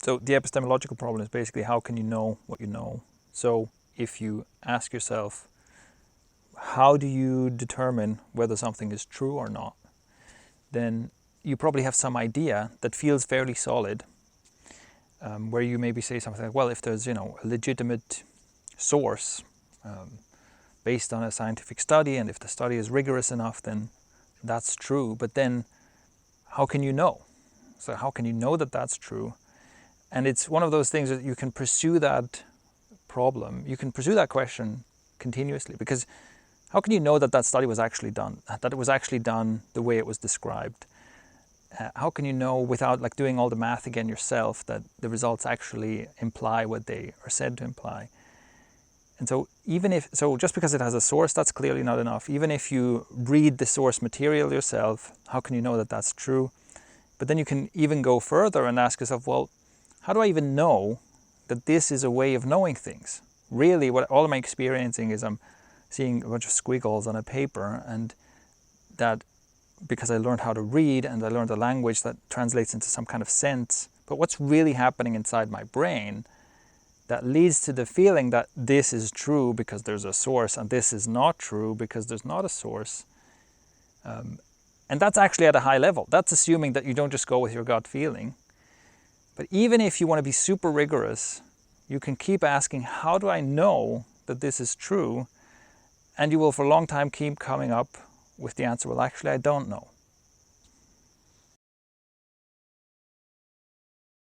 So the epistemological problem is basically, how can you know what you know? So if you ask yourself, how do you determine whether something is true or not? Then you probably have some idea that feels fairly solid, where you maybe say something like, well, if there's, a legitimate source based on a scientific study, and if the study is rigorous enough, then that's true. But then how can you know? So how can you know that that's true? And it's one of those things that you can pursue that problem, you can pursue that question continuously, because how can you know that that study was actually done, that it was actually done the way it was described? How can you know, without like doing all the math again yourself, that the results actually imply what they are said to imply? And so just because it has a source, that's clearly not enough. Even if you read the source material yourself, how can you know that that's true? But then you can even go further and ask yourself, well, how do I even know that this is a way of knowing things? Really, what all I'm experiencing is I'm seeing a bunch of squiggles on a paper, and that because I learned how to read and I learned a language that translates into some kind of sense. But what's really happening inside my brain that leads to the feeling that this is true because there's a source, and this is not true because there's not a source. And that's actually at a high level. That's assuming that you don't just go with your gut feeling. But even if you want to be super rigorous, you can keep asking, how do I know that this is true? And you will for a long time keep coming up with the answer, well, actually, I don't know.